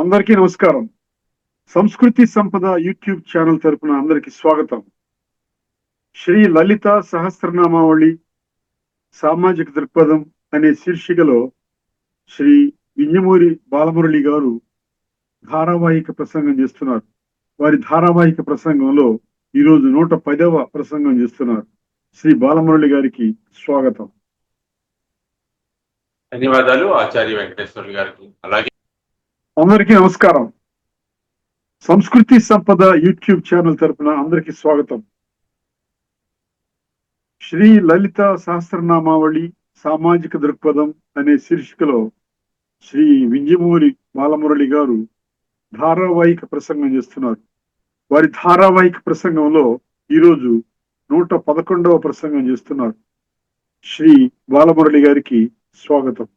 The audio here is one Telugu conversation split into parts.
అందరికీ నమస్కారం. సంస్కృతి సంపద యూట్యూబ్ ఛానల్ తరపున అందరికీ స్వాగతం. శ్రీ లలిత సహస్రనామావళి సామాజిక దృక్పథం అనే శీర్షికలో శ్రీ వింజమూరి బాలమురళి గారు ధారావాహిక ప్రసంగం చేస్తున్నారు. వారి ధారావాహిక ప్రసంగంలో ఈరోజు 110వ ప్రసంగం చేస్తున్నారు. శ్రీ బాలమురళి గారికి స్వాగతం. ధన్యవాదాలు ఆచార్య వెంకటేశ్వర్లు గారికి. అలాగే అందరికీ నమస్కారం. సంస్కృతి సంపద యూట్యూబ్ ఛానల్ తరపున అందరికీ స్వాగతం. శ్రీ లలిత సహస్రనామావళి సామాజిక దృక్పథం అనే శీర్షికలో శ్రీ వింజమూరి బాలమురళి గారు ధారావాహిక ప్రసంగం చేస్తున్నారు. వారి ధారావాహిక ప్రసంగంలో ఈరోజు 111వ ప్రసంగం చేస్తున్నారు. శ్రీ బాలమురళి గారికి స్వాగతం.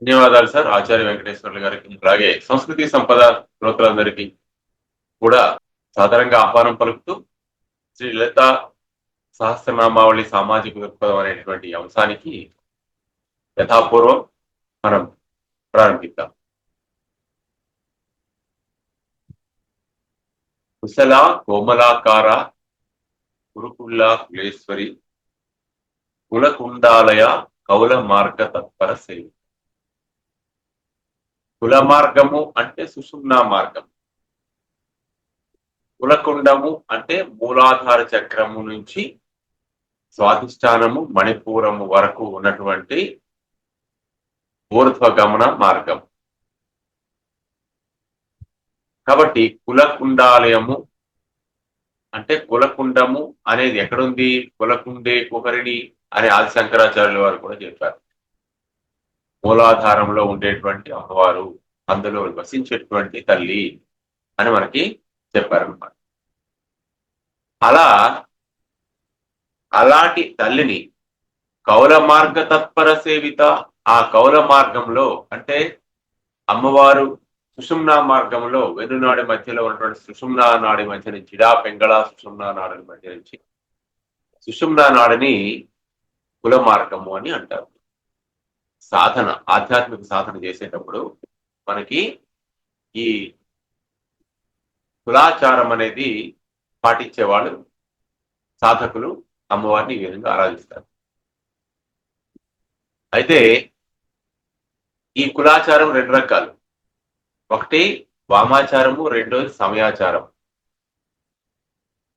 ధన్యవాదాలు సార్ ఆచార్య వెంకటేశ్వర్లు గారికి. అలాగే సంస్కృతి సంపద శ్రోతలందరికీ కూడా సాధారణంగా ఆహ్వానం పలుకుతూ శ్రీ లలిత సహస్రనామావళి సామాజిక దృక్పథం అనేటువంటి అంశానికి యథాపూర్వం మనం ప్రారంభిద్దాం. కుశల కోమలాకార కురుకుల్ల కులేశ్వరి కులకుండాలయ కౌల మార్గ తత్పర సేవ. కుల మార్గము అంటే సుషుమ్నా మార్గం, కులకుండము అంటే మూలాధార చక్రము నుంచి స్వాధిష్టానము మణిపూరము వరకు ఉన్నటువంటి ఊర్ధ్వగమన మార్గం. కాబట్టి కులకుండాలయము అంటే కులకుండము అనేది ఎక్కడుంది? కులకుండే కుహరిణి అని ఆది శంకరాచార్యుల వారు కూడా చెప్పారు. మూలాధారంలో ఉండేటువంటి అమ్మవారు, అందులో వసించేటువంటి తల్లి అని మనకి చెప్పారన్నమాట. అలాంటి తల్లిని కౌల మార్గ తత్పర సేవిత, ఆ కౌల మార్గంలో అంటే అమ్మవారు సుషుమ్నా మార్గంలో వెన్నునాడి మధ్యలో ఉన్నటువంటి సుషుమ్నా నాడి మధ్య నుంచి పింగళ సుషుమ్నా నాడి మధ్య నుంచి సుషుమ్నా నాడిని కుల మార్గము అని అంటారు. సాధన, ఆధ్యాత్మిక సాధన చేసేటప్పుడు మనకి ఈ కులాచారం అనేది పాటించేవాళ్ళు సాధకులు అమ్మవారిని ఈ విధంగా ఆరాధిస్తారు. అయితే ఈ కులాచారం 2 రకాలు. ఒకటి వామాచారము, రెండోది సమయాచారం.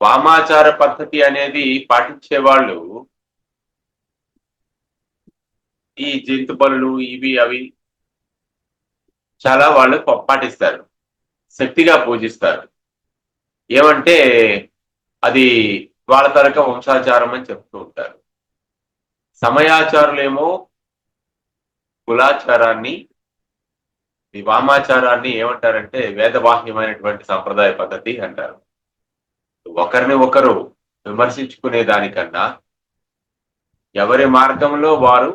వామాచార పద్ధతి అనేది పాటించే వాళ్ళు ఈ జంతు పనులు ఇవి అవి చాలా వాళ్ళు పాటిస్తారు, శక్తిగా పూజిస్తారు. ఏమంటే అది వాళ్ళ తరక వంశాచారం అని చెప్తూ ఉంటారు. సమయాచారులేమో కులాచారాన్ని, ఈ వామాచారాన్ని ఏమంటారంటే వేదవాహ్యమైనటువంటి సంప్రదాయ పద్ధతి అంటారు. ఒకరిని ఒకరు విమర్శించుకునే దానికన్నా ఎవరి మార్గంలో వారు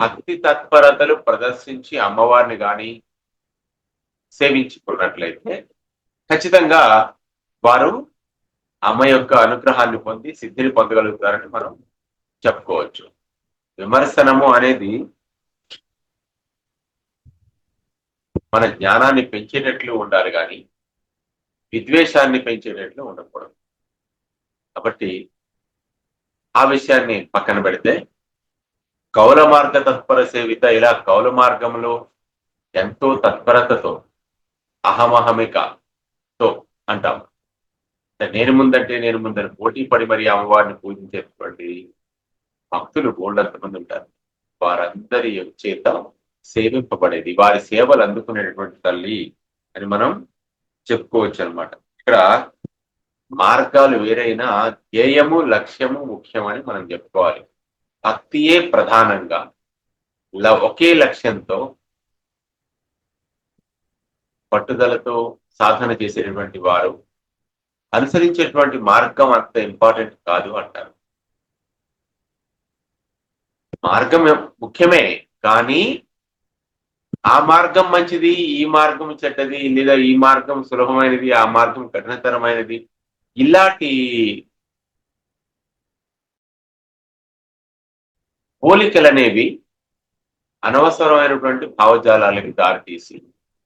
భక్తి తత్పరతలు ప్రదర్శించి అమ్మవారిని కానీ సేవించుకున్నట్లయితే ఖచ్చితంగా వారు అమ్మ యొక్క అనుగ్రహాన్ని పొంది సిద్ధిని పొందగలుగుతారని మనం చెప్పుకోవచ్చు. విమర్శనము అనేది మన జ్ఞానాన్ని పెంచేటట్లు ఉండాలి కానీ విద్వేషాన్ని పెంచేటట్లు ఉండకూడదు. కాబట్టి ఆ విషయాన్ని పక్కన పెడితే కౌల మార్గ తత్పర సేవిత, ఇలా కౌల మార్గంలో ఎంతో తత్పరతతో అహమహమికతో అంటాం. నేను ముందని పోటీ పడి మరి అమ్మవారిని పూజించేటువంటి భక్తులు బోల్డంతమంది ఉంటారు. వారందరి చేత సేవింపబడేది, వారి సేవలు అందుకునేటువంటి తల్లి అని మనం చెప్పుకోవచ్చు అనమాట. ఇక్కడ మార్గాలు వేరైనా ధ్యేయము లక్ష్యము ముఖ్యమని మనం చెప్పుకోవాలి. భక్తియే ప్రధానంగా ఒకే లక్ష్యంతో పట్టుదలతో సాధన చేసేటువంటి వారు అనుసరించేటువంటి మార్గం అంత ఇంపార్టెంట్ కాదు అంటారు. మార్గం ముఖ్యమే, కానీ ఆ మార్గం మంచిది, ఈ మార్గం చెడ్డది, లేదా ఈ మార్గం సులభమైనది, ఆ మార్గం కఠినతరమైనది, ఇలాంటి పోలికలు అనేవి అనవసరమైనటువంటి భావజాలాలకి దారితీసి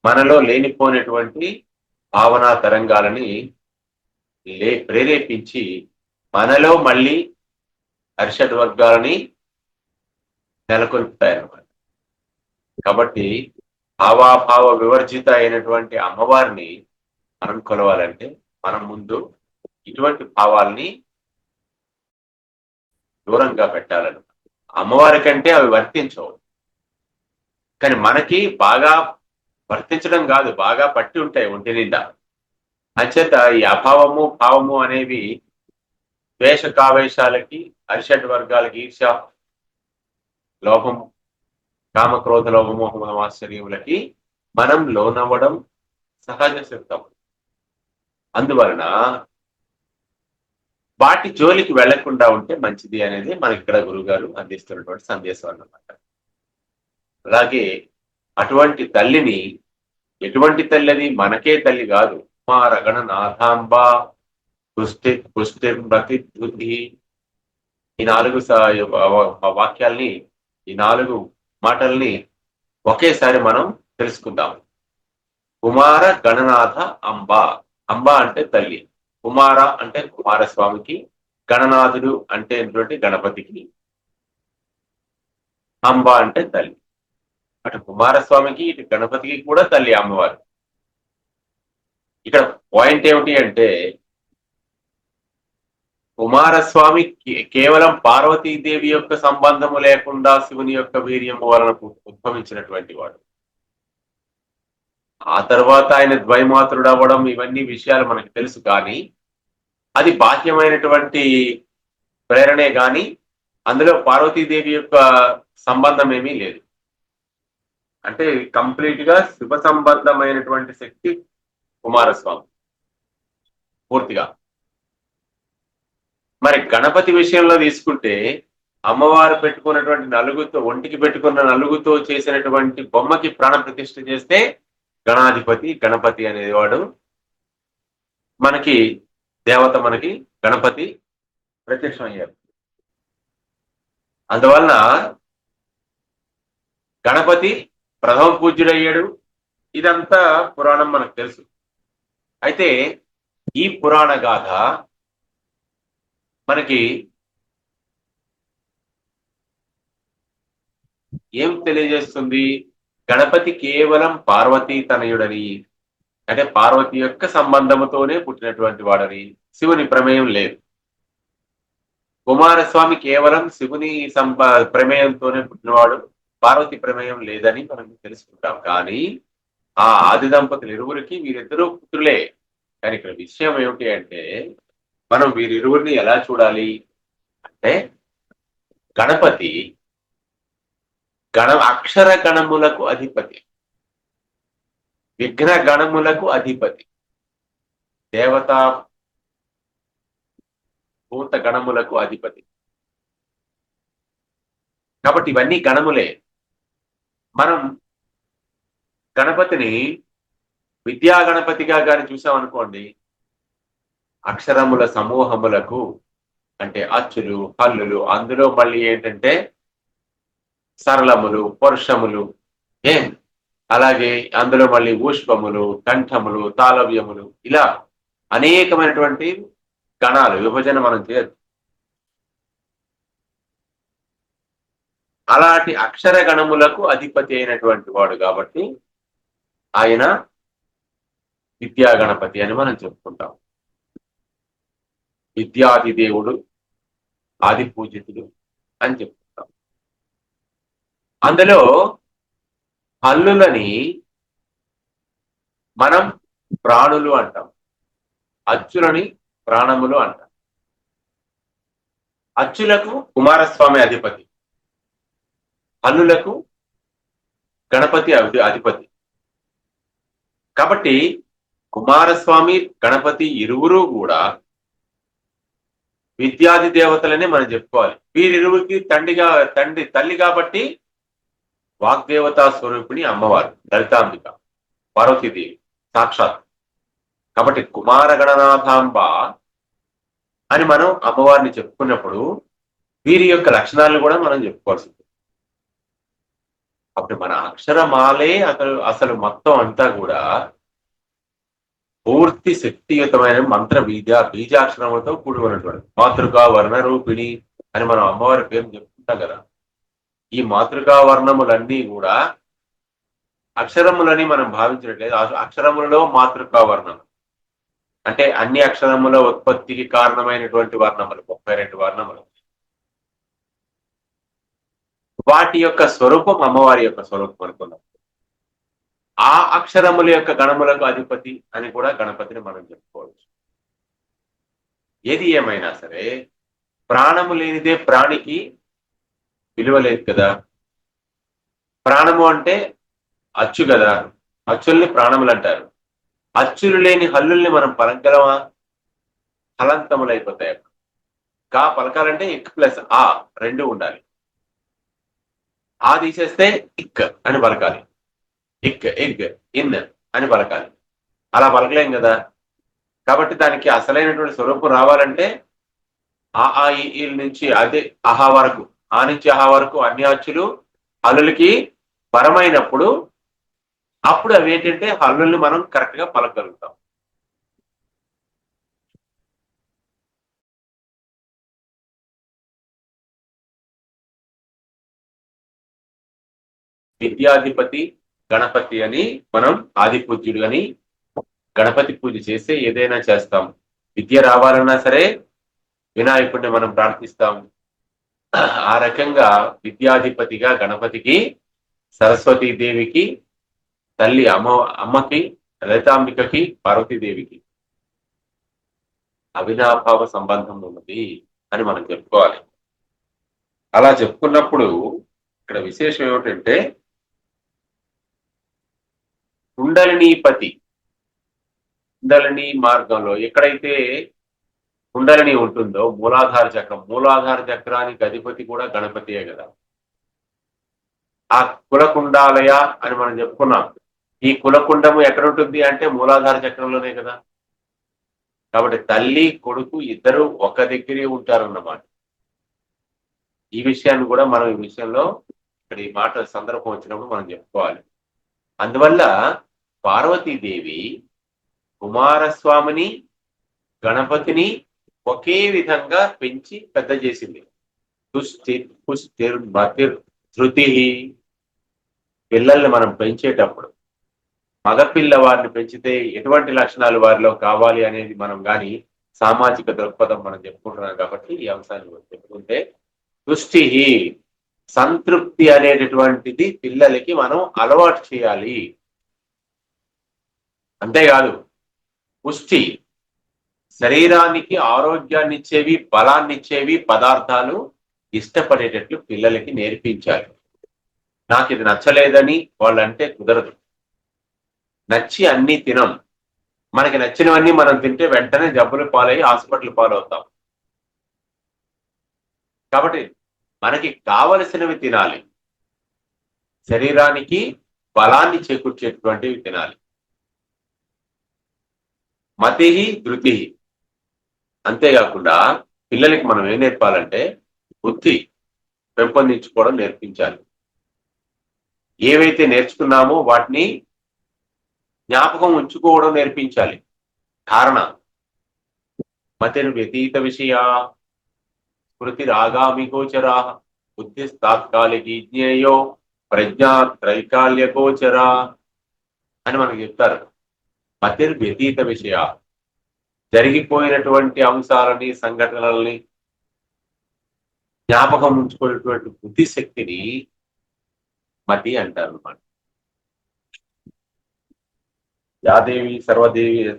మనలో లేనిపోయినటువంటి భావనా తరంగాలని ప్రేరేపించి మనలో మళ్ళీ అరిషడ్ వర్గాలని నెలకొల్పుతాయన్నమాట. కాబట్టి భావాభావ వివర్జిత అయినటువంటి అమ్మవారిని మనం కొలవాలంటే మనం ముందు ఇటువంటి భావాల్ని దూరంగా పెట్టాలని. అమ్మవారి కంటే అవి వర్తించవు, కానీ మనకి బాగా వర్తించడం కాదు, బాగా పట్టి ఉంటాయి ఒంటి నిండా. అంచేత ఈ అభావము భావము అనేవి ద్వేష కావేశాలకి, అరిషడ్ వర్గాలకి, ఈర్ష, లోభము, కామక్రోధ లోభమోహ ఆశ్చర్యములకి మనం లోనవ్వడం సహజ సిద్ధం. అందువలన వాటి జోలికి వెళ్లకుండా ఉంటే మంచిది అనేది మనకి ఇక్కడ గురుగారు అందిస్తున్నటువంటి సందేశం అన్నమాట. అలాగే అటువంటి తల్లిని, ఎటువంటి తల్లి అది? మనకే తల్లి కాదు, కుమారగణ నాథాంబ పుష్టిర్మతిబుద్ధి. ఈ 4 వాక్యాల్ని, ఈ 4 మాటల్ని ఒకేసారి మనం తెలుసుకుందాం. కుమార గణనాథ అంబ. అంబ అంటే తల్లి, కుమార అంటే కుమారస్వామికి, గణనాథుడు అంటే గణపతికి, అంబ అంటే తల్లి. అటు కుమారస్వామికి ఇటు గణపతికి కూడా తల్లి అమ్మవారు. ఇక్కడ పాయింట్ ఏమిటి అంటే, కుమారస్వామి కేవలం పార్వతీదేవి యొక్క సంబంధము లేకుండా శివుని యొక్క వీర్యము వలన ఉద్భవించినటువంటి వాడు. ఆ తర్వాత ఆయన ద్వైమాతృడు అవ్వడం, ఇవన్నీ విషయాలు మనకు తెలుసు. కానీ అది బాహ్యమైనటువంటి ప్రేరణే గాని అందులో పార్వతీదేవి యొక్క సంబంధం ఏమీ లేదు. అంటే కంప్లీట్ గా శివ సంబంధమైనటువంటి శక్తి కుమారస్వామి పూర్తిగా. మరి గణపతి విషయంలో తీసుకుంటే, అమ్మవారు పెట్టుకున్నటువంటి నలుగుతో, ఒంటికి పెట్టుకున్న నలుగుతో చేసినటువంటి బొమ్మకి ప్రాణ ప్రతిష్ఠ చేస్తే గణాధిపతి, గణపతి అనేవాడు మనకి దేవత, మనకి గణపతి ప్రత్యక్షం అయ్యారు. అందువలన గణపతి ప్రథమ పూజ్యుడయ్యాడు. ఇదంతా పురాణం మనకు తెలుసు. అయితే ఈ పురాణ గాథ మనకి ఏం తెలియజేస్తుంది? గణపతి కేవలం పార్వతీ తనయుడని, అంటే పార్వతి యొక్క సంబంధముతోనే పుట్టినటువంటి వాడని, శివుని ప్రమేయం లేదు. కుమారస్వామి కేవలం శివుని ప్రమేయంతోనే పుట్టినవాడు, పార్వతి ప్రమేయం లేదని మనం తెలుసుకుంటాం. కానీ ఆ ఆది దంపతులు ఇరువురికి వీరిద్దరూ పుత్రులే. కానీ ఇక్కడ విషయం ఏమిటి అంటే, మనం వీరిరువురిని ఎలా చూడాలి అంటే, గణపతి అక్షర గణములకు అధిపతి, విఘ్న గణములకు అధిపతి, దేవతా భూత గణములకు అధిపతి. కాబట్టి ఇవన్నీ గణములే. మనం గణపతిని విద్యా గణపతిగా కానీ చూసామనుకోండి, అక్షరముల సమూహములకు, అంటే అచ్చులు, హల్లులు, అందులో మళ్ళీ ఏంటంటే సరళములు, పరుషములు, అలాగే అందులో మళ్ళీ ఊష్పములు, కంఠములు, తాళవ్యములు, ఇలా అనేకమైనటువంటి గణాలు విభజన మనం చేయొచ్చు. అలాంటి అక్షర గణములకు అధిపతి అయినటువంటి వాడు కాబట్టి ఆయన విద్యా గణపతి అని మనం చెప్పుకుంటాం. విద్యాది దేవుడు, ఆది పూజితుడు అని చెప్పుకుంటాం. అందులో హల్లులని మనం ప్రాణులు అంటాం, అచ్చులని ప్రాణములు అంటాం. అచ్చులకు కుమారస్వామి అధిపతి, హల్లులకు గణపతి అధిపతి. కాబట్టి కుమారస్వామి, గణపతి ఇరువురు కూడా విద్యాది దేవతలనే మనం చెప్పుకోవాలి. వీరిరువురికి తల్లి కాబట్టి వాగ్దేవతా స్వరూపిణి అమ్మవారు లలితాంబిక, పార్వతీదేవి సాక్షాత్. కాబట్టి కుమార గణనాథాంబ అని మనం అమ్మవారిని చెప్పుకున్నప్పుడు వీరి యొక్క లక్షణాలను కూడా మనం చెప్పుకోవాల్సింది. అప్పుడు మన అక్షరమాలే అసలు మొత్తం అంతా కూడా పూర్తి శక్తియుతమైన మంత్ర బీజాక్షరములతో కూడి ఉన్నటువంటి మాతృకా వర్ణ రూపిణి అని మనం అమ్మవారి పేరు చెప్పుకుంటాం కదా. ఈ మాతృకా వర్ణములన్నీ కూడా అక్షరములని మనం భావించినట్లేదు. అక్షరములలో మాతృకా వర్ణం అంటే అన్ని అక్షరముల ఉత్పత్తికి కారణమైనటువంటి వర్ణములు 32 వర్ణములు. వాటి యొక్క స్వరూపం అమ్మవారి యొక్క స్వరూపం అనుకున్నాం. ఆ అక్షరముల యొక్క గణములకు అధిపతి అని కూడా గణపతిని మనం చెప్పుకోవచ్చు. ఏది ఏమైనా సరే ప్రాణము లేనిదే ప్రాణికి విలువ లేదు కదా. ప్రాణము అంటే అచ్చు కదా, అచ్చుల్ని ప్రాణములు అంటారు. అచ్చులు లేని హల్లుల్ని మనం పలకగలమా? హలంతములు అయిపోతాయి. కా పలకాలంటే ఇక్ ప్లస్ ఆ రెండు ఉండాలి. ఆ తీసేస్తే ఇక్ అని పలకాలి, ఇక్ ఇగ్ ఇన్ అని పలకాలి. అలా పలకలేం కదా. కాబట్టి దానికి అసలైనటువంటి స్వరూపం రావాలంటే ఆ ఈ నుంచి అదే అహా వరకు, ఆ నుంచి అహా వరకు అన్ని అచ్చులు హల్లులకి పరమైనప్పుడు అప్పుడు అవి ఏంటంటే హల్లుల్ని మనం కరెక్ట్ గా పలకగలుగుతాం. విద్యాధిపతి గణపతి అని మనం ఆది పూజ్యుడు అని గణపతి పూజ చేస్తే ఏదైనా చేస్తాం. విద్య రావాలన్నా సరే వినాయకుడిని మనం ప్రార్థిస్తాం. ఆ రకంగా విద్యాధిపతిగా గణపతికి, సరస్వతీదేవికి, తల్లి అమ్మకి, లలితాంబికకి, పార్వతీదేవికి అవినాభావ సంబంధం ఉన్నది అని మనం చెప్పుకోవాలి. అలా చెప్పుకున్నప్పుడు ఇక్కడ విశేషం ఏమిటంటే కుండలినీపతి, కుండలిని మార్గంలో ఎక్కడైతే కుండలిని ఉంటుందో మూలాధార చక్రం, మూలాధార చక్రానికి అధిపతి కూడా గణపతియే కదా. ఆ కులకుండాలయ అని మనం చెప్పుకున్నాం. ఈ కులకుండము ఎక్కడ ఉంటుంది అంటే మూలాధార చక్రంలోనే కదా. కాబట్టి తల్లి కొడుకు ఇద్దరు ఒక దగ్గరే ఉంటారన్నమాట. ఈ విషయాన్ని కూడా మనం ఈ విషయంలో ఇక్కడ ఈ మాట సందర్భం వచ్చినప్పుడు మనం చెప్పుకోవాలి. అందువల్ల పార్వతీదేవి కుమారస్వామిని, గణపతిని ఒకే విధంగా పెంచి పెద్ద చేసింది. శృతి పిల్లల్ని మనం పెంచేటప్పుడు మగపిల్ల వారిని పెంచితే ఎటువంటి లక్షణాలు వారిలో కావాలి అనేది మనం కానీ సామాజిక దృక్పథం మనం చెప్పుకుంటున్నాం. కాబట్టి ఈ అంశాన్ని చెప్పుకుంటే తుష్టి సంతృప్తి అనేటటువంటిది పిల్లలకి మనం అలవాటు చేయాలి. అంతేకాదు పుష్టి శరీరానికి ఆరోగ్యాన్ని ఇచ్చేవి, బలాన్ని ఇచ్చేవి పదార్థాలు ఇష్టపడేటట్లు పిల్లలకి నేర్పించాలి. నాకు ఇది నచ్చలేదని వాళ్ళంటే కుదరదు. నచ్చి అన్ని తినం. మనకి నచ్చినవన్నీ మనం తింటే వెంటనే జబ్బులు పాలయ్యి హాస్పిటల్ పాలవుతాం. కాబట్టి మనకి కావలసినవి తినాలి, శరీరానికి బలాన్ని చేకూర్చేటువంటివి తినాలి. మతి ధృతి. అంతేకాకుండా పిల్లలకి మనం ఏం నేర్పాలంటే బుద్ధి పెంపొందించుకోవడం నేర్పించాలి. ఏవైతే నేర్చుకున్నామో వాటిని జ్ఞాపకం ఉంచుకోవడం నేర్పించాలి. కారణం మతిర్ వ్యతీత విషయ స్మృతి రాగామి గోచరా బుద్ధి తాత్కాలికి జ్ఞేయో ప్రజ్ఞా త్రైకాల్య గోచరా అని మనకు చెప్తారు. మతిర్ వ్యతీత విషయ జరిగిపోయినటువంటి అంశాలని, సంఘటనలని జ్ఞాపకం ఉంచుకునేటువంటి బుద్ధిశక్తిని మతి అంటారు అన్నమాట. యాదేవి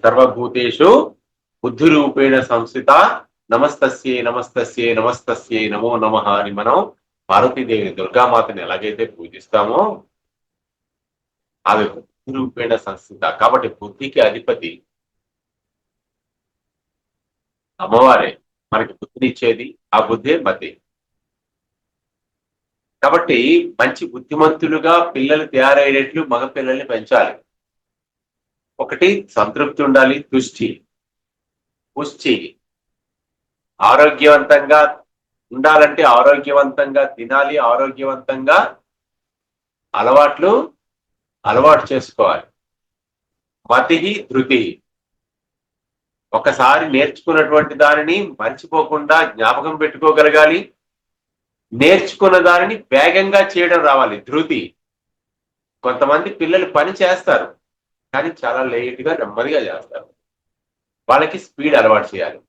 సర్వభూతేషు బుద్ధి రూపేణ సంస్థిత నమస్తస్యే నమస్తస్యే నమస్తస్యే నమో నమః అని మనం పార్వతీదేవిని, దుర్గామాతని ఎలాగైతే పూజిస్తామో ఆమె బుద్ధి రూపేణ సంస్థిత. కాబట్టి బుద్ధికి అధిపతి అమ్మవారే. మనకి బుద్ధినిచ్చేది ఆ బుద్ధే మతి. కాబట్టి మంచి బుద్ధిమంతులుగా పిల్లలు తయారయ్యేట్లు మగ పిల్లల్ని పెంచాలి. ఒకటి సంతృప్తి ఉండాలి, పుష్టి. ఆరోగ్యవంతంగా ఉండాలంటే ఆరోగ్యవంతంగా తినాలి, ఆరోగ్యవంతంగా అలవాటు చేసుకోవాలి. మతి ధృతి, ఒకసారి నేర్చుకున్నటువంటి దానిని మర్చిపోకుండా జ్ఞాపకం పెట్టుకోగలగాలి. నేర్చుకున్న దానిని వేగంగా చేయడం రావాలి, ధృతి. కొంతమంది పిల్లలు పని చేస్తారు కానీ చాలా లేట్గా నెమ్మదిగా చేస్తారు. వాళ్ళకి స్పీడ్ అలవాటు చేయాలి.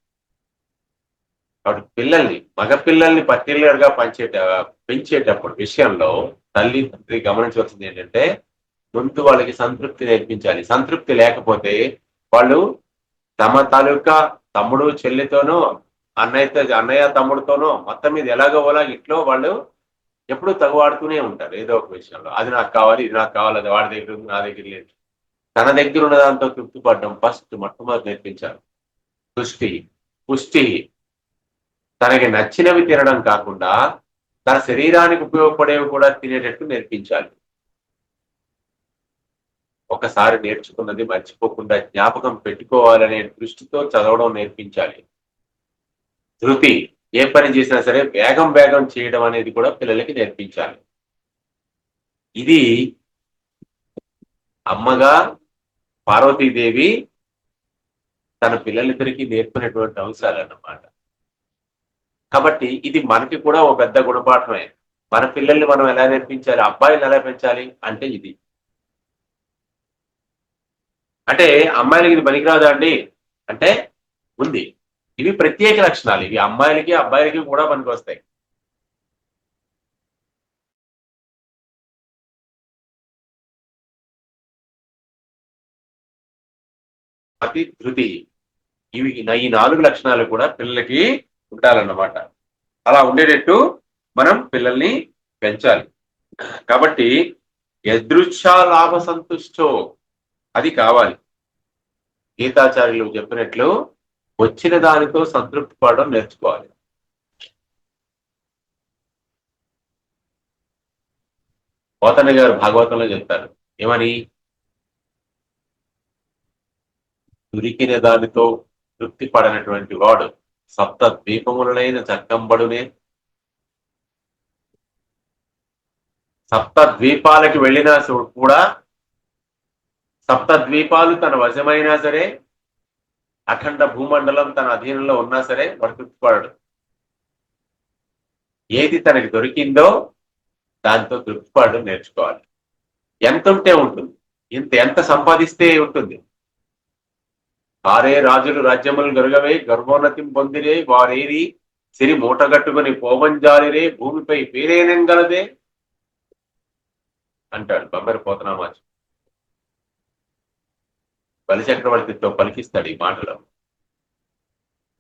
కాబట్టి మగ పిల్లల్ని పర్టికులర్ గా పెంచేటప్పుడు విషయంలో తల్లి తండ్రి గమనించవలసింది ఏంటంటే, ముందు వాళ్ళకి సంతృప్తి నేర్పించాలి. సంతృప్తి లేకపోతే వాళ్ళు తమ తాలూకా తమ్ముడు చెల్లితోనో అన్నయ్య తమ్ముడితోనో మొత్తం మీద ఎలాగోలా ఇంట్లో వాళ్ళు ఎప్పుడూ తగువాడుతూనే ఉంటారు ఏదో ఒక విషయంలో. అది నాకు కావాలి, ఇది నాకు కావాలి, అది వాడి దగ్గర ఉంది, నా దగ్గర లేదు. తన దగ్గర ఉన్న దాంతో తృప్తి పడడం మొట్టమొదటి నేర్పించాలి. పుష్టి, తనకి నచ్చినవి తినడం కాకుండా తన శరీరానికి ఉపయోగపడేవి కూడా తినేటట్టు నేర్పించాలి. ఒకసారి నేర్చుకున్నది మర్చిపోకుండా జ్ఞాపకం పెట్టుకోవాలనే దృష్టితో చదవడం నేర్పించాలి. ధృతి, ఏ పని చేసినా సరే వేగం చేయడం అనేది కూడా పిల్లలకి నేర్పించాలి. ఇది అమ్మగా పార్వతీదేవి తన పిల్లలిద్దరికీ నేర్పినటువంటి అంశాలు అన్నమాట. కాబట్టి ఇది మనకి కూడా ఒక పెద్ద గుణపాఠమే. మన పిల్లల్ని మనం ఎలా నేర్పించాలి, అబ్బాయిని ఎలా పెంచాలి అంటే ఇది. అంటే అమ్మాయిలకి ఇది పనికిరాదా అండి అంటే ఉంది. ఇవి ప్రత్యేక లక్షణాలు, ఇవి అమ్మాయిలకి అబ్బాయిలకి కూడా పనికి వస్తాయి. అతి ధృతి, ఈ 4 లక్షణాలు కూడా పిల్లలకి ఉండాలన్నమాట. అలా ఉండేటట్టు మనం పిల్లల్ని పెంచాలి. కాబట్టి యదృచ్ఛా లాభ సంతుష్టో, అది కావాలి. గీతాచార్యులు చెప్పినట్లు వచ్చిన దానితో సంతృప్తి పడడం నేర్చుకోవాలి. పోతన్న గారు భాగవతంలో చెప్తారు ఏమని, దొరికిన దానితో తృప్తి పడనటువంటి వాడు సప్త ద్వీపములైన చక్కంబడునే. సప్త ద్వీపాలకి వెళ్ళినా కూడా, సప్త ద్వీపాలు తన వశమైనా సరే, అఖండ భూమండలం తన అధీనంలో ఉన్నా సరే వాడు తృప్తిపడడు. ఏది తనకి దొరికిందో దాంతో తృప్తిపడడం నేర్చుకోవాలి. ఎంత ఉంటే ఉంటుంది, ఎంత సంపాదిస్తే ఉంటుంది. వారే రాజులు రాజ్యములు గరుగవే, గర్భోన్నతి పొందిరే, వారేరి సిరి మూటగట్టుకుని పోవంజాలిరే, భూమిపై పేరేనంగలదే అంటాడు బంగారు పోతనామాచి. బలిచక్రవర్తితో పలికిస్తాడు ఈ మాటలో.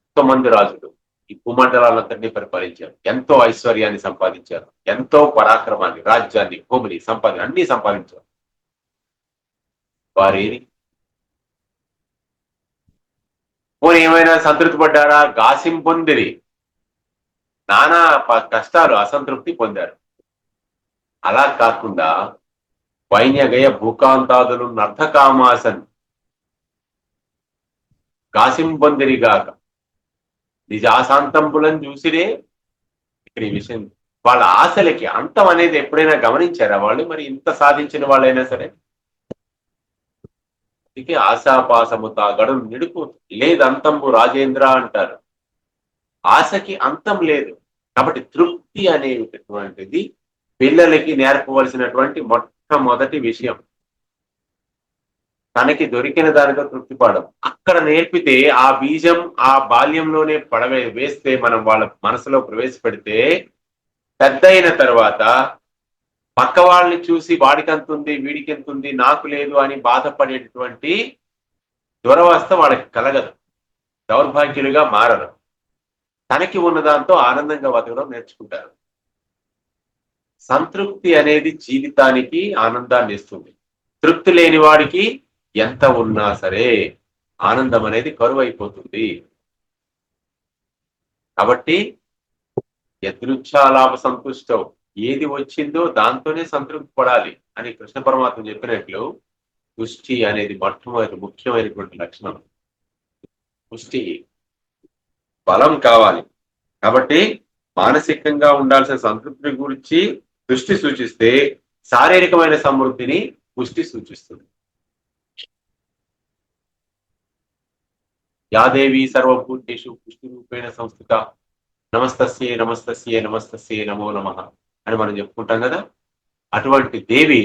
ఎంతోమంది రాజులు ఈ భూమండలాలందరినీ పరిపాలించారు, ఎంతో ఐశ్వర్యాన్ని సంపాదించారు, ఎంతో పరాక్రమాన్ని, రాజ్యాన్ని, భూమిని అన్ని సంపాదించారు. వారేది పోనీ ఏమైనా సంతృప్తి పడ్డారా? గాసిం పొందిరి, నానా కష్టాలు, అసంతృప్తి పొందారు. అలా కాకుండా వైన్యగయ భూకాంతాదులు నర్థకామాసన్ గాసిం పొందిరిగాక నిజాశాంతంబులను చూసిరే. ఇక్కడ ఈ విషయం, వాళ్ళ ఆశలకి అంతం అనేది ఎప్పుడైనా గమనించారా వాళ్ళు? మరి ఇంత సాధించిన వాళ్ళైనా సరే అందుకే ఆశాపాసము తాగడం నిడుపు లేదంతంబు రాజేంద్ర అంటారు. ఆశకి అంతం లేదు. కాబట్టి తృప్తి అనేటటువంటిది పిల్లలకి నేర్పవలసినటువంటి మొట్టమొదటి విషయం. తనకి దొరికిన దానితో తృప్తి పడడం అక్కడ నేర్పితే, ఆ బీజం ఆ బాల్యంలోనే వేస్తే, మనం వాళ్ళ మనసులో ప్రవేశపెడితే, పెద్ద అయిన తర్వాత పక్క వాళ్ళని చూసి వాడికి ఎంతుంది, వీడికి ఎంతుంది, నాకు లేదు అని బాధపడేటటువంటి దురవస్థ వాళ్ళకి కలగదు, దౌర్భాగ్యులుగా మారరు. తనకి ఉన్న దాంతో ఆనందంగా బతకడం నేర్చుకుంటారు. సంతృప్తి అనేది జీవితానికి ఆనందాన్ని ఇస్తుంది. తృప్తి లేని వాడికి ఎంత ఉన్నా సరే ఆనందం అనేది కరువైపోతుంది. కాబట్టి యదృచ్ఛాలాభ సంతుష్టం, ఏది వచ్చిందో దాంతోనే సంతృప్తి పడాలి అని కృష్ణ పరమాత్మ చెప్పినట్లు, పుష్టి అనేది మొట్టమొదటి ముఖ్యమైనటువంటి లక్షణం. పుష్టి, బలం కావాలి. కాబట్టి మానసికంగా ఉండాల్సిన సంతృప్తిని గురించి దృష్టి సూచిస్తే, శారీరకమైన సమృద్ధిని పుష్టి సూచిస్తుంది. యాదేవి సర్వభూతేషు పుష్టి రూపేణ సంస్థిత నమస్తస్యే నమస్తస్యే నమస్తస్యే నమో నమః అని మనం చెప్పుకుంటాం కదా. అటువంటి దేవి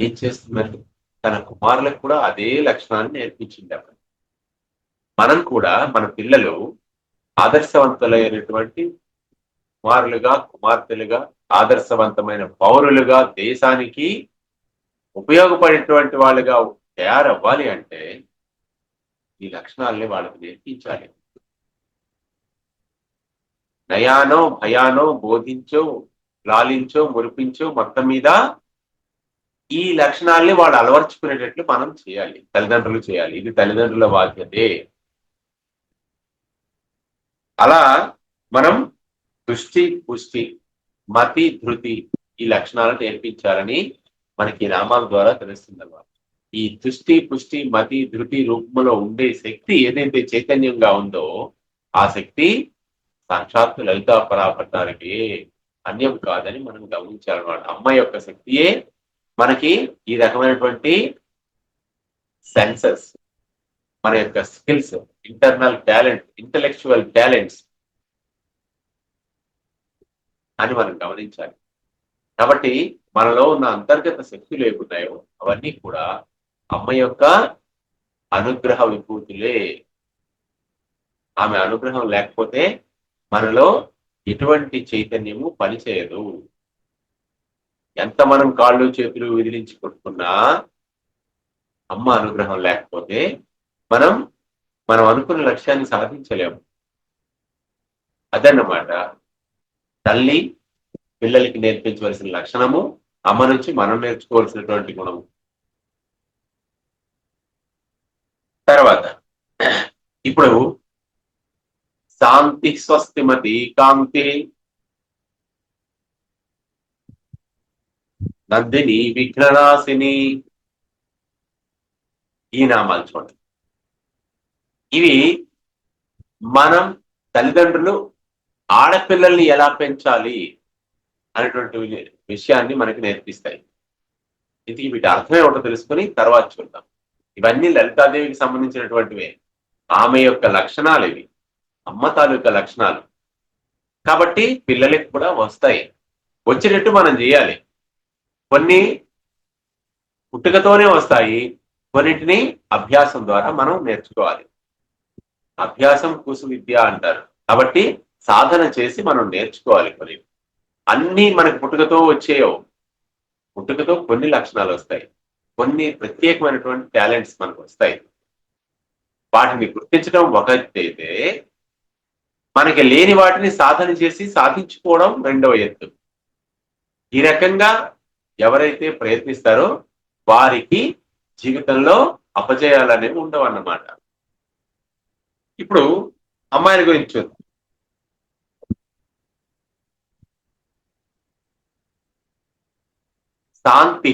ఏం చేస్తుందంటే తన కుమారులకు కూడా అదే లక్షణాన్ని నేర్పించింది. అప్పుడు మనం కూడా మన పిల్లలు ఆదర్శవంతులైనటువంటి కుమారులుగా కుమార్తెలుగా ఆదర్శవంతమైన పౌరులుగా దేశానికి ఉపయోగపడేటువంటి వాళ్ళుగా తయారవ్వాలి అంటే ఈ లక్షణాలని వాళ్ళకి నేర్పించాలి. నయానో భయానో బోధించో లాలించో మురిపించో మొత్తం మీద ఈ లక్షణాలని వాళ్ళు అలవర్చుకునేటట్లు మనం చేయాలి, తల్లిదండ్రులు చేయాలి. ఇది తల్లిదండ్రుల బాధ్యతే. అలా మనం దృష్టి పుష్టి మతి ధృతి ఈ లక్షణాలను నేర్పించాలని మనకి ఈ నామాల ద్వారా తెలుస్తుంది అన్నమాట. ఈ దృష్టి పుష్టి మతి ధృతి రూపంలో ఉండే శక్తి ఏదైతే చైతన్యంగా ఉందో ఆ శక్తి సాక్షాత్తు లలితా పరాపట్టానికి అన్యం కాదని మనం గమనించాలన్నమాట. అమ్మ యొక్క శక్తియే మనకి ఈ రకమైనటువంటి సెన్సెస్, మన యొక్క skills, internal talent, intellectual talents అని మనం గమనించాలి. కాబట్టి మనలో ఉన్న అంతర్గత శక్తులు ఏమున్నాయో అవన్నీ కూడా అమ్మ యొక్క అనుగ్రహ విభూతులే. ఆమె అనుగ్రహం లేకపోతే మనలో ఎటువంటి చైతన్యము పనిచేయదు. ఎంత మనం కాళ్ళు చేతులు విదిలించి కొట్టుకున్నా అమ్మ అనుగ్రహం లేకపోతే మనం అనుకున్న లక్ష్యాన్ని సాధించలేము. అదన్నమాట తల్లి పిల్లలకి నేర్పించవలసిన లక్షణము, అమ్మ నుంచి మనం నేర్చుకోవాల్సినటువంటి గుణము. తర్వాత ఇప్పుడు శాంతి స్వస్తిమతి కాంతి నందిని విఘ్ననాశిని ఈ నామాలు చూడండి. ఇవి మనం తల్లిదండ్రులు ఆడపిల్లల్ని ఎలా పెంచాలి అనేటువంటి విషయాన్ని మనకి నేర్పిస్తాయి. ఇది వీటి అర్థమే ఒకటి తెలుసుకుని తర్వాత చూద్దాం. ఇవన్నీ లలితాదేవికి సంబంధించినటువంటివే. ఆమె యొక్క లక్షణాలు ఇవి, అమ్మ తాలూకా లక్షణాలు. కాబట్టి పిల్లలకి కూడా వస్తాయి. వచ్చేటట్టు మనం చేయాలి. కొన్ని పుట్టుకతోనే వస్తాయి, కొన్నింటిని అభ్యాసం ద్వారా మనం నేర్చుకోవాలి. అభ్యాసం కుసు విద్య అంటారు. కాబట్టి సాధన చేసి మనం నేర్చుకోవాలి. కొన్ని అన్ని మనకు పుట్టుకతో వచ్చేయో. పుట్టుకతో కొన్ని లక్షణాలు వస్తాయి, కొన్ని ప్రత్యేకమైనటువంటి టాలెంట్స్ మనకు వస్తాయి. వాటిని గుర్తించడం ఒకటైతే, మనకి లేని వాటిని సాధన చేసి సాధించుకోవడం రెండవ ఎత్తు. ఈ రకంగా ఎవరైతే ప్రయత్నిస్తారో వారికి జీవితంలో అపజయాలనేవి ఉండవన్నమాట. ఇప్పుడు అమ్మాయిల గురించి చూద్దాం. శాంతి.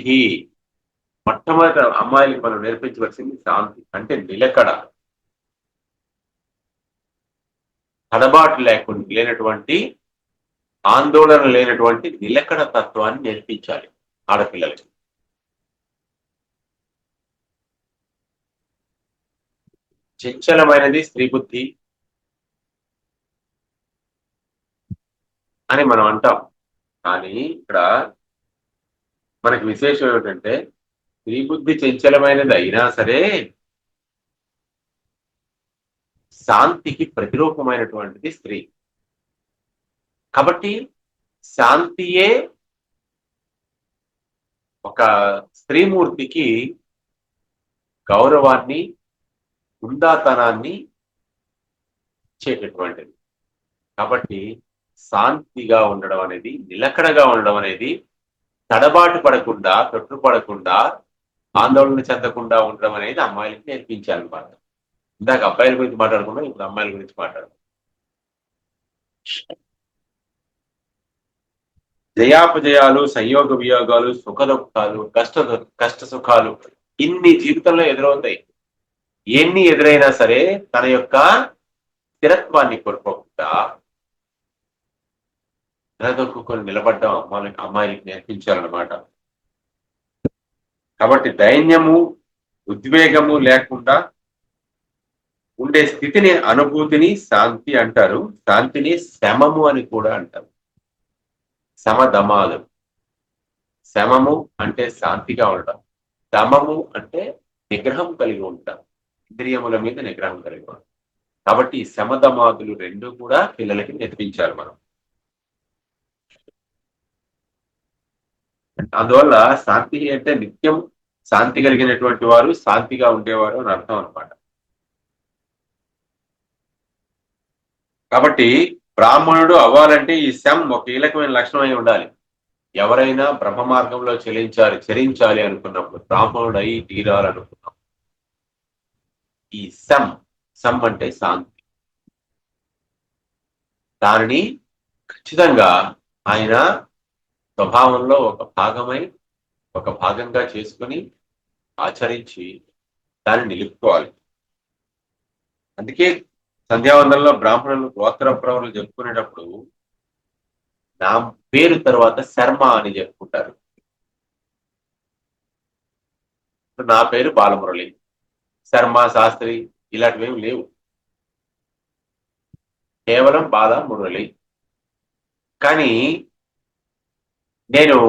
మొట్టమొదటి అమ్మాయిలకు మనం నేర్పించవలసింది శాంతి. అంటే నిలకడ, తడబాటు లేనటువంటి, ఆందోళన లేనటువంటి నిలకడ తత్వాన్ని నేర్పించాలి ఆడపిల్లలకి. చంచలమైనది స్త్రీ బుద్ధి అని మనం అంటాం. కానీ ఇక్కడ మనకి విశేషం ఏమిటంటే, స్త్రీ బుద్ధి చంచలమైనది అయినా సరే శాంతికి ప్రతిరూపమైనటువంటిది స్త్రీ. కాబట్టి శాంతియే ఒక స్త్రీమూర్తికి గౌరవాన్ని, హుందాతనాన్ని ఇచ్చేటటువంటిది. కాబట్టి శాంతిగా ఉండడం అనేది, నిలకడగా ఉండడం అనేది, తడబాటు పడకుండా, తొట్టుపడకుండా, ఆందోళన చెందకుండా ఉండడం అనేది అమ్మాయిలకి నేర్పించాలన్నమాట. ఇందాక అబ్బాయిల గురించి మాట్లాడుకున్నాం, ఇప్పుడు అమ్మాయిల గురించి మాట్లాడుకున్నాం. జయాపజయాలు, సంయోగ వియోగాలు, సుఖ దుఃఖాలు, కష్ట సుఖాలు ఇన్ని జీవితంలో ఎదురవుతాయి. ఎన్ని ఎదురైనా సరే తన యొక్క స్థిరత్వాన్ని కోల్పోకుండా నిలదొక్కుని నిలబడ్డం అమ్మాయిలకి నేర్పించారనమాట. కాబట్టి దైన్యము, ఉద్వేగము లేకుండా ఉండే స్థితిని, అనుభూతిని శాంతి అంటారు. శాంతిని శమము అని కూడా అంటారు. శమదమాలు. శమము అంటే శాంతిగా ఉండటం, దమము అంటే నిగ్రహం కలిగి ఉంటాం, ఇంద్రియముల మీద నిగ్రహం కలిగి ఉంటాం. కాబట్టి ఈ శమదమాదులు రెండు కూడా పిల్లలకి నేర్పించాలి మనం. అందువల్ల శాంతి అంటే నిత్యం శాంతి కలిగినటువంటి వారు, శాంతిగా ఉండేవారు అని అర్థం అనమాట. కాబట్టి బ్రాహ్మణుడు అవ్వాలంటే ఈ శం ఒక కీలకమైన లక్షణం అయి ఉండాలి. ఎవరైనా బ్రహ్మ మార్గంలో చరించాలి అనుకున్నప్పుడు, బ్రాహ్మణుడు అయి తీరాలనుకున్నప్పుడు ఈ శం అంటే శాంతి, దానిని ఖచ్చితంగా ఆయన స్వభావంలో ఒక భాగంగా చేసుకుని ఆచరించి దాన్ని నిలుపుకోవాలి. అందుకే సంధ్యావందనలో బ్రాహ్మణులు గోత్ర ప్రవరులు చెప్పుకునేటప్పుడు నా పేరు తర్వాత శర్మ అని చెప్పుకుంటారు. నా పేరు బాలమురళి, శర్మ, శాస్త్రి ఇలాంటివేమి లేవు. కేవలం బాలమురళి. కానీ నేను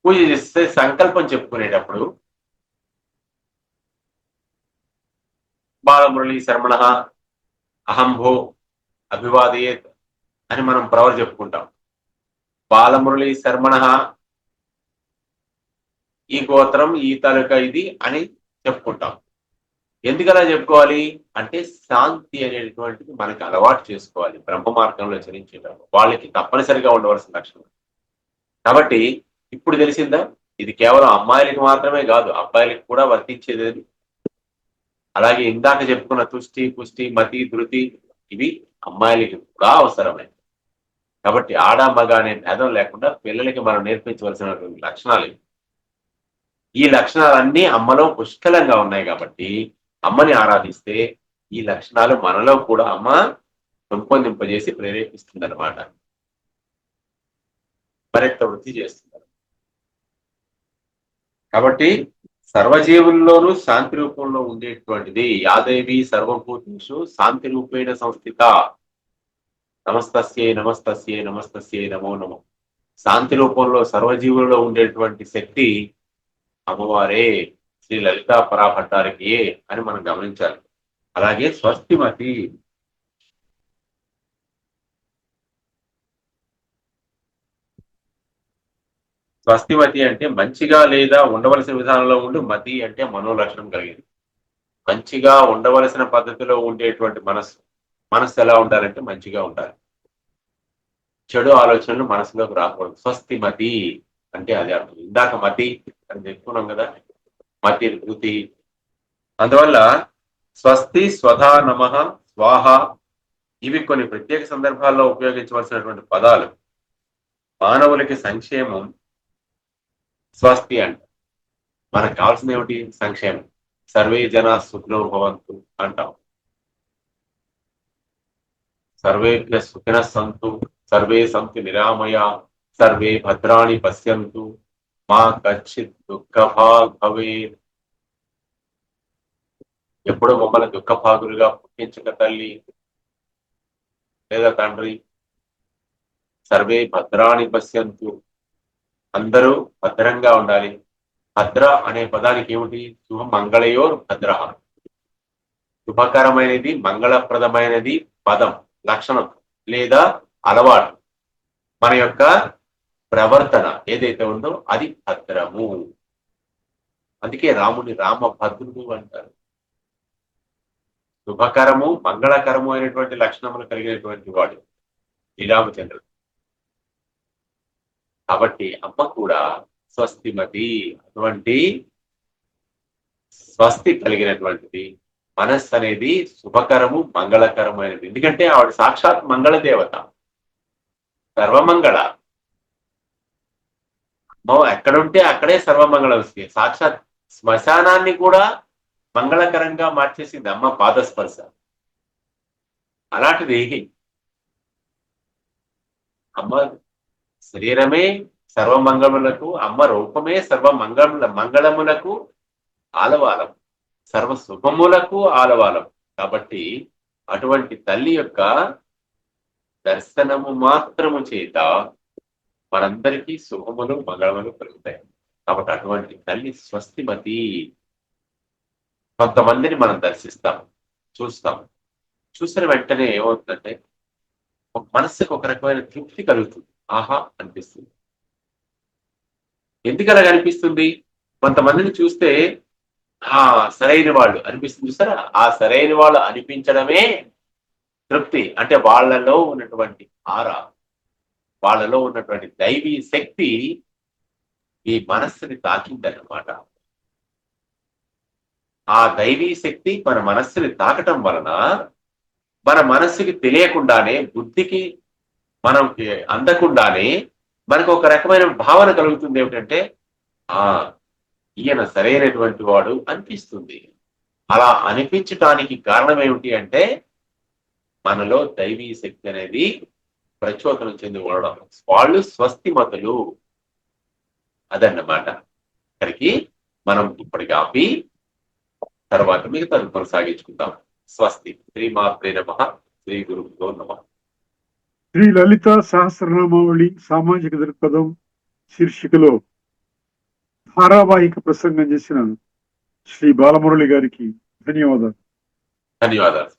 పూజ చేస్తే సంకల్పం చెప్పుకునేటప్పుడు బాలమురళి శర్మణ అహంభో అభివాదయేత్ అని మనం ప్రవర్ చెప్పుకుంటాం. బాలమురళి శర్మణ ఈ గోత్రం, ఈ తాలూకా ఇది అని చెప్పుకుంటాం. ఎందుకలా చెప్పుకోవాలి అంటే శాంతి అనేటువంటిది మనకి అలవాటు చేసుకోవాలి. బ్రహ్మ మార్గంలో చరించేటప్పుడు వాళ్ళకి తప్పనిసరిగా ఉండవలసిన లక్షణం. కాబట్టి ఇప్పుడు తెలిసిందా, ఇది కేవలం అమ్మాయిలకి మాత్రమే కాదు, అబ్బాయిలకి కూడా వర్తించేది. అలాగే ఇందాక చెప్పుకున్న తుష్టి, పుష్టి, మతి, ధృతి ఇవి అమ్మాయిలకి కూడా అవసరమే. కాబట్టి ఆడ మగ అనే భేదం లేకుండా పిల్లలకి మనం నేర్పించవలసినటువంటి లక్షణాలు. ఈ లక్షణాలన్నీ అమ్మలో పుష్కలంగా ఉన్నాయి కాబట్టి అమ్మని ఆరాధిస్తే ఈ లక్షణాలు మనలో కూడా అమ్మ పెంపొందింపజేసి ప్రేరేపిస్తుంది అనమాట, మరింత వృద్ధి చేస్తున్నారు. కాబట్టి సర్వజీవుల్లోనూ శాంతి రూపంలో ఉండేటువంటిది యాదేవి సర్వభూతేషు శాంతి రూపేణ సంస్థిత. నమస్తస్యై నమస్తస్యై నమస్తస్యై నమో నమో. శాంతి రూపంలో సర్వజీవుల్లో ఉండేటువంటి శక్తి అమ్మవారే, శ్రీ లలితా పరాభట్టారికి అని మనం గమనించాలి. అలాగే స్వస్తిమతి. స్వస్తిమతి అంటే మంచిగా లేదా ఉండవలసిన విధానంలో ఉండు, మతి అంటే మనోలక్షణం కలిగింది. మంచిగా ఉండవలసిన పద్ధతిలో ఉండేటువంటి మనస్సు ఎలా ఉండాలంటే మంచిగా ఉండాలి. చెడు ఆలోచనలు మనసులోకి రాకూడదు. స్వస్తిమతి అంటే అదే అర్థం. ఇందాక మతి అని చెప్పుకున్నాం కదా, మతి, ధృతి. అందువల్ల స్వస్తి, స్వధా, నమః, స్వాహ ఇవి కొన్ని ప్రత్యేక సందర్భాల్లో ఉపయోగించవలసినటువంటి పదాలు. మానవులకి సంక్షేమం స్వస్తి అంట. మనకు కావాల్సింది ఏమిటి? సంక్షేమం. సర్వే జన సుఖినో భవంతు అంటాం. సర్వేభ్య సుఖినః సంతు, సర్వే సంతు నిరామయ, సర్వే భద్రాణి పశ్యంతు, మా కచ్చిత్ దుఃఖభాగ్ భవేత్. ఎప్పుడు మమ్మల్ని దుఃఖభాగులుగా పుట్టించక తల్లి లేదా తండ్రి. సర్వే భద్రాణి పశ్యంతు, అందరూ భద్రంగా ఉండాలి. భద్ర అనే పదానికి ఏమిటి? శుభ మంగళయోర్ భద్ర, శుభకరమైనది, మంగళప్రదమైనది పదం, లక్షణం లేదా అలవాటు. మన యొక్క ప్రవర్తన ఏదైతే ఉందో అది భద్రము. అందుకే రాముని రామభద్రుడు అంటారు. శుభకరము, మంగళకరము అయినటువంటి లక్షణములు కలిగినటువంటి వాడు శ్రీరామచంద్రుడు. కాబట్టి అమ్మ కూడా స్వస్తిమతి, అటువంటి స్వస్తి కలిగినటువంటిది. మనస్సు అనేది శుభకరము, మంగళకరమైనది. ఎందుకంటే ఆవిడ సాక్షాత్ మంగళ దేవత, సర్వమంగళ. ఎక్కడుంటే అక్కడే సర్వమంగళం వస్తుంది. సాక్షాత్ శ్మశానాన్ని కూడా మంగళకరంగా మార్చేసింది అమ్మ పాదస్పర్శ. అలాంటిది అమ్మ శరీరమే సర్వమంగళములకు, అమ్మ రూపమే మంగళములకు ఆలవాలం, సర్వ శుభములకు ఆలవాలం. కాబట్టి అటువంటి తల్లి యొక్క దర్శనము మాత్రము చేత మనందరికీ శుభములు మంగళములు కలుగుతాయి. కాబట్టి అటువంటి తల్లి స్వస్తిమతి. కొంతమందిని మనం దర్శిస్తాం, చూస్తాం. చూసిన వెంటనే ఏమవుతుందంటే ఒక మనస్సుకు ఒక రకమైన తృప్తి కలుగుతుంది. ఆహా అనిపిస్తుంది. ఎందుకు అలా అనిపిస్తుంది? కొంతమందిని చూస్తే సరైన వాళ్ళు అనిపిస్తుంది చూసారా? ఆ సరైన వాళ్ళు అనిపించడమే తృప్తి. అంటే వాళ్ళలో ఉన్నటువంటి ఆరా, వాళ్ళలో ఉన్నటువంటి దైవీ శక్తి ఈ మనస్సుని తాకిందన్నమాట. ఆ దైవీ శక్తి మన మనస్సుని తాకటం వలన మన మనస్సుకి తెలియకుండానే, బుద్ధికి మనకి అందకుండానే మనకు ఒక రకమైన భావన కలుగుతుంది. ఏమిటంటే ఈయన సరైనటువంటి వాడు అనిపిస్తుంది. అలా అనిపించటానికి కారణం ఏమిటి అంటే మనలో దైవీ శక్తి అనేది ప్రచోదనం చెంది ఉండడం. వాళ్ళు స్వస్తిమతులు. అదన్నమాట. ఇక్కడికి మనం ఇప్పటికి ఆపి తర్వాత మిగతా కొనసాగించుకుందాం. స్వస్తి. శ్రీమాత్రే నమః. శ్రీ గురుభ్యో నమః. శ్రీ లలిత సహస్రనామావళి సామాజిక దృక్పథం శీర్షికలో ధారావాహిక ప్రసంగం చేసిన శ్రీ బాలమురళి గారికి ధన్యవాదాలు. ధన్యవాదాలు.